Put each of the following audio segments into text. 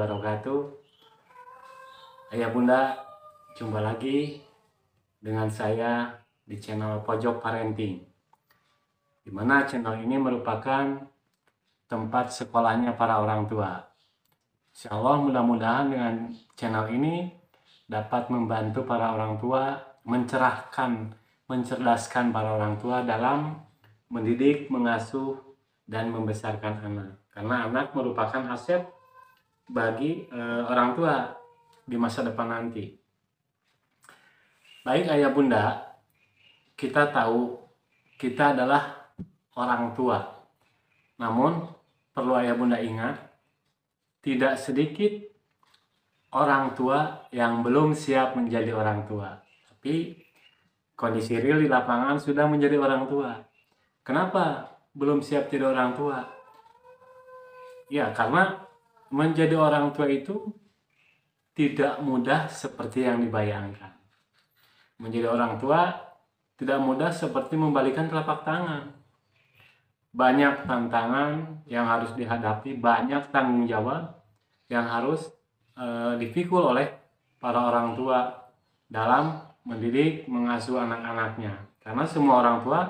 wabarakatuh. Ayah bunda, jumpa lagi dengan saya di channel Pojok Parenting, di mana channel ini merupakan tempat sekolahnya para orang tua. Insya Allah mudah-mudahan dengan channel ini dapat membantu para orang tua mencerahkan, mencerdaskan para orang tua dalam mendidik, mengasuh, dan membesarkan anak. Karena anak merupakan aset bagi orang tua di masa depan nanti. Baik ayah bunda, kita tahu kita adalah orang tua. Namun perlu ayah bunda ingat, tidak sedikit orang tua yang belum siap menjadi orang tua. Tapi kondisi real di lapangan sudah menjadi orang tua. Kenapa belum siap jadi orang tua? Ya, karena menjadi orang tua itu tidak mudah seperti yang dibayangkan. Menjadi orang tua tidak mudah seperti membalikan telapak tangan. Banyak tantangan yang harus dihadapi, banyak tanggung jawab yang harus dipikul oleh para orang tua dalam mendidik, mengasuh anak-anaknya. Karena semua orang tua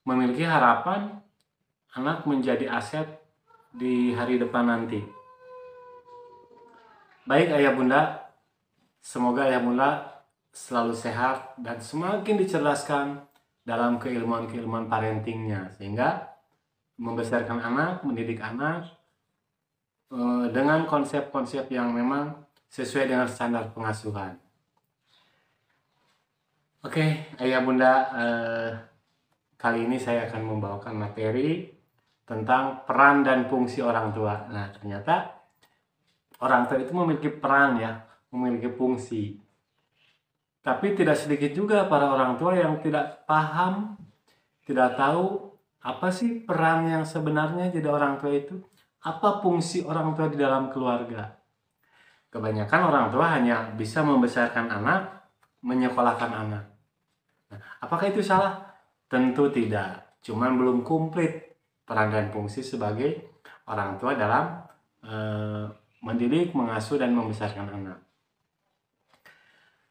memiliki harapan anak menjadi aset di hari depan nanti. Baik ayah bunda, semoga ayah bunda selalu sehat dan semakin dicerdaskan dalam keilmuan-keilmuan parentingnya, sehingga membesarkan anak, mendidik anak dengan konsep-konsep yang memang sesuai dengan standar pengasuhan. Oke, ayah bunda, kali ini saya akan membawakan materi tentang peran dan fungsi orang tua. Nah, ternyata orang tua itu memiliki peran ya, memiliki fungsi. Tapi tidak sedikit juga para orang tua yang tidak paham, tidak tahu apa sih peran yang sebenarnya jadi orang tua itu, apa fungsi orang tua di dalam keluarga. Kebanyakan orang tua hanya bisa membesarkan anak, menyekolahkan anak. Nah, apakah itu salah? Tentu tidak, cuman belum komplit peran dan fungsi sebagai orang tua dalam mendidik, mengasuh, dan membesarkan anak.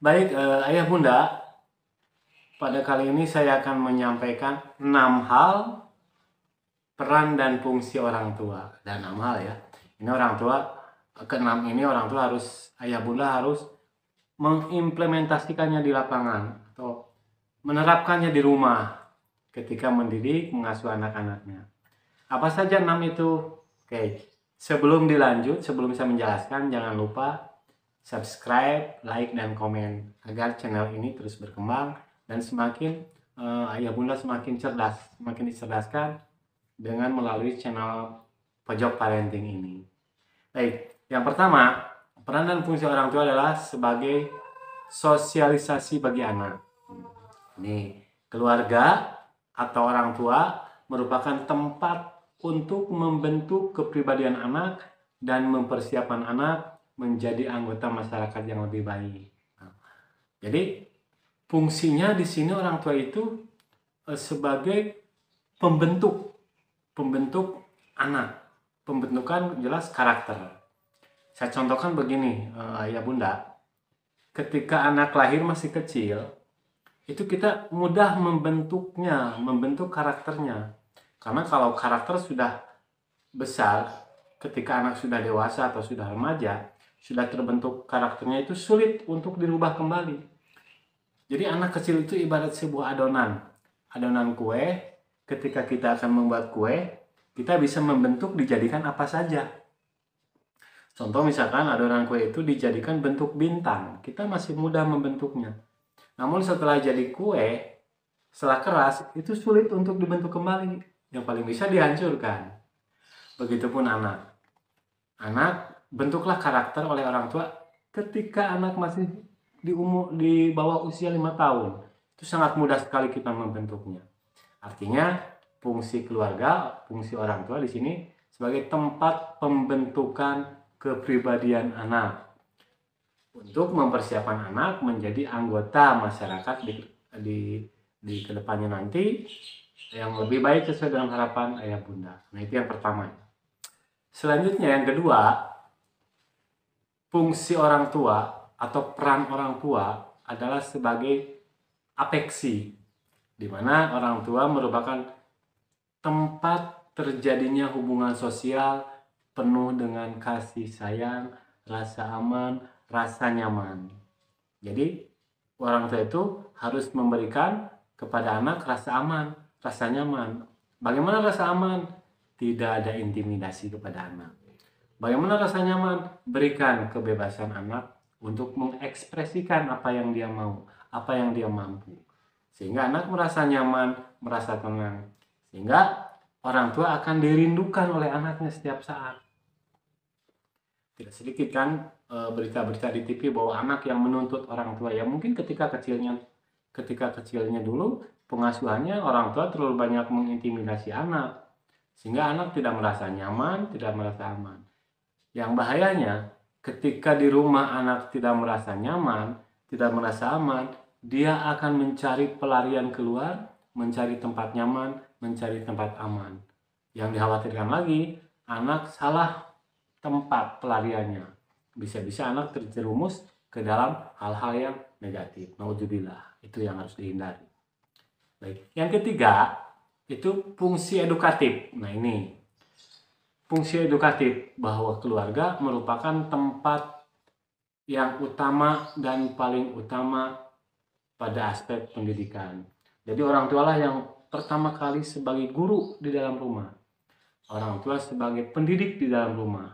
Baik ayah bunda, pada kali ini saya akan menyampaikan 6 hal peran dan fungsi orang tua. Dan 6 hal ya, ini orang tua, ke-6 ini orang tua harus, ayah bunda harus mengimplementasikannya di lapangan atau menerapkannya di rumah ketika mendidik, mengasuh anak-anaknya. Apa saja 6 itu? Oke, sebelum dilanjut, sebelum saya menjelaskan, jangan lupa subscribe, like, dan komen agar channel ini terus berkembang dan semakin ayah bunda semakin cerdas, semakin dicerdaskan dengan melalui channel Pojok Parenting ini. Baik, yang pertama, peran dan fungsi orang tua adalah sebagai sosialisasi bagi anak. Ini keluarga atau orang tua merupakan tempat untuk membentuk kepribadian anak dan mempersiapkan anak menjadi anggota masyarakat yang lebih baik. Nah, jadi fungsinya di sini orang tua itu sebagai pembentuk anak, pembentukan jelas karakter. Saya contohkan begini, ayah bunda, ketika anak lahir masih kecil, itu kita mudah membentuknya, membentuk karakternya. Karena kalau karakter sudah besar, ketika anak sudah dewasa atau sudah remaja, sudah terbentuk karakternya, itu sulit untuk dirubah kembali. Jadi anak kecil itu ibarat sebuah adonan kue. Ketika kita akan membuat kue, kita bisa membentuk dijadikan apa saja. Contoh misalkan adonan kue itu dijadikan bentuk bintang, kita masih mudah membentuknya. Namun setelah jadi kue, setelah keras, itu sulit untuk dibentuk kembali. Yang paling bisa dihancurkan. Begitupun anak. Anak bentuklah karakter oleh orang tua ketika anak masih di bawah usia 5 tahun. Itu sangat mudah sekali kita membentuknya. Artinya fungsi keluarga, fungsi orang tua di sini sebagai tempat pembentukan kepribadian anak untuk mempersiapkan anak menjadi anggota masyarakat di kedepannya nanti yang lebih baik sesuai dengan harapan ayah bunda. Nah, itu yang pertama. Selanjutnya yang kedua, fungsi orang tua atau peran orang tua adalah sebagai apeksi, di mana orang tua merupakan tempat terjadinya hubungan sosial penuh dengan kasih sayang, rasa aman, rasa nyaman. Jadi orang tua itu harus memberikan kepada anak rasa aman, rasa nyaman. Bagaimana rasa aman? Tidak ada intimidasi kepada anak. Bagaimana rasa nyaman? Berikan kebebasan anak untuk mengekspresikan apa yang dia mau, apa yang dia mampu. Sehingga anak merasa nyaman, merasa tenang. Sehingga orang tua akan dirindukan oleh anaknya setiap saat. Tidak sedikit kan berita-berita di TV bahwa anak yang menuntut orang tua, ya mungkin ketika kecilnya dulu pengasuhannya orang tua terlalu banyak mengintimidasi anak, sehingga anak tidak merasa nyaman, tidak merasa aman. Yang bahayanya ketika di rumah anak tidak merasa nyaman, tidak merasa aman, dia akan mencari pelarian keluar, mencari tempat nyaman, mencari tempat aman. Yang dikhawatirkan lagi, anak salah tempat pelariannya. Bisa-bisa anak terjerumus ke dalam hal-hal yang negatif. Naudzubillah, itu yang harus dihindari. Baik. Yang ketiga, itu fungsi edukatif. Nah ini, fungsi edukatif, bahwa keluarga merupakan tempat yang utama dan paling utama pada aspek pendidikan. Jadi orang tualah yang pertama kali sebagai guru di dalam rumah. Orang tua sebagai pendidik di dalam rumah.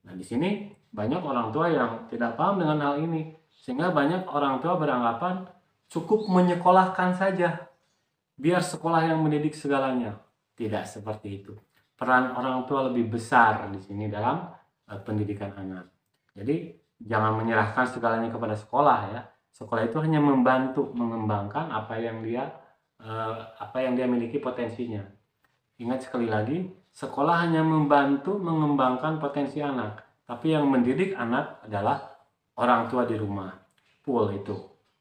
Nah, di sini banyak orang tua yang tidak paham dengan hal ini, sehingga banyak orang tua beranggapan cukup menyekolahkan saja, biar sekolah yang mendidik segalanya. Tidak seperti itu. Peran orang tua lebih besar di sini dalam pendidikan anak. Jadi jangan menyerahkan segalanya kepada sekolah ya. Sekolah itu hanya membantu mengembangkan apa yang dia miliki potensinya. Ingat sekali lagi, sekolah hanya membantu mengembangkan potensi anak, tapi yang mendidik anak adalah orang tua di rumah. Full itu.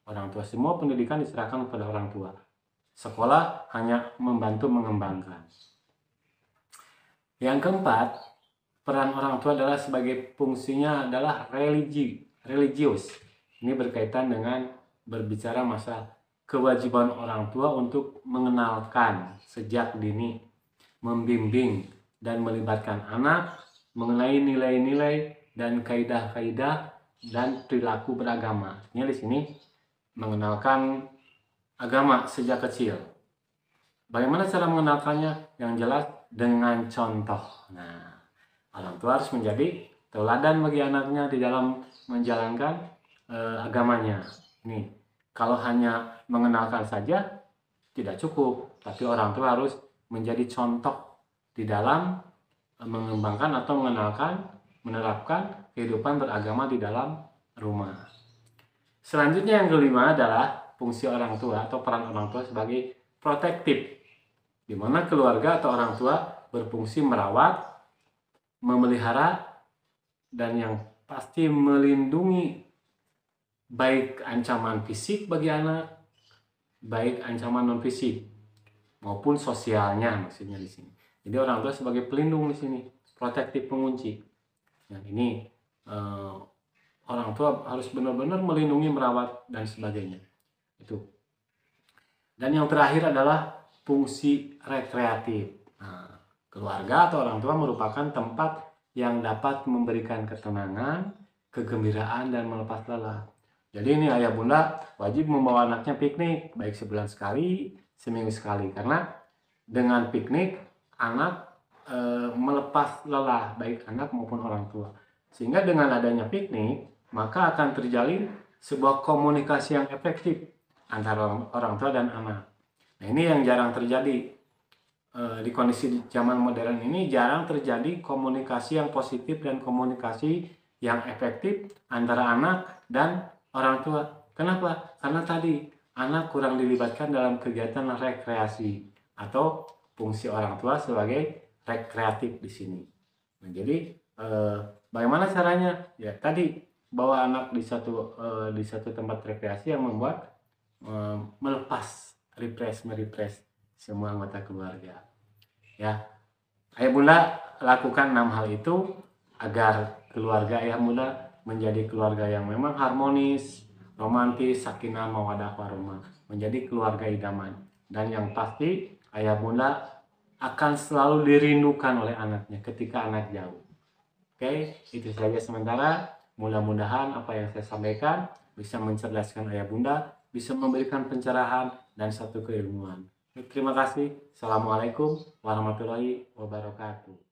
Orang tua, semua pendidikan diserahkan kepada orang tua. Sekolah hanya membantu mengembangkan. Yang keempat, peran orang tua adalah sebagai fungsinya adalah religius. Ini berkaitan dengan berbicara masalah kewajiban orang tua untuk mengenalkan sejak dini, membimbing dan melibatkan anak mengenai nilai-nilai dan kaidah-kaidah dan perilaku beragama. Ini di sini mengenalkan agama sejak kecil. Bagaimana cara mengenalkannya? Yang jelas dengan contoh. Nah, orang tua harus menjadi teladan bagi anaknya di dalam menjalankan agamanya. Ini kalau hanya mengenalkan saja tidak cukup, tapi orang tua harus menjadi contoh di dalam mengembangkan atau mengenalkan, menerapkan kehidupan beragama di dalam rumah. Selanjutnya yang kelima adalah fungsi orang tua atau peran orang tua sebagai protektif, di mana keluarga atau orang tua berfungsi merawat, memelihara, dan yang pasti melindungi baik ancaman fisik bagi anak, baik ancaman non fisik maupun sosialnya, maksudnya di sini. Jadi orang tua sebagai pelindung di sini, protektif, pengunci. Nah ini orang tua harus benar-benar melindungi, merawat dan sebagainya. Itu. Dan yang terakhir adalah fungsi rekreatif. Nah, keluarga atau orang tua merupakan tempat yang dapat memberikan ketenangan, kegembiraan dan melepas lelah. Jadi ini ayah bunda wajib membawa anaknya piknik, baik sebulan sekali, seminggu sekali, karena dengan piknik anak melepas lelah, baik anak maupun orang tua. Sehingga dengan adanya piknik maka akan terjalin sebuah komunikasi yang efektif antara orang tua dan anak. Nah ini yang jarang terjadi di kondisi zaman modern ini, jarang terjadi komunikasi yang positif dan komunikasi yang efektif antara anak dan orang tua. Kenapa? Karena tadi anak kurang dilibatkan dalam kegiatan rekreasi atau fungsi orang tua sebagai rekreatif di sini. Nah, jadi bagaimana caranya? Ya tadi bawa anak di satu tempat rekreasi yang membuat melepas, refresh semua anggota keluarga. Ya, ayah bunda lakukan 6 hal itu agar keluarga ayah bunda menjadi keluarga yang memang harmonis, romantis, sakinah, mawaddah warahmah, menjadi keluarga idaman. Dan yang pasti ayah bunda akan selalu dirindukan oleh anaknya ketika anak jauh. Oke, itu saja sementara. Mudah-mudahan apa yang saya sampaikan bisa mencerdaskan ayah bunda, bisa memberikan pencerahan dan satu keilmuan. Terima kasih. Assalamualaikum warahmatullahi wabarakatuh.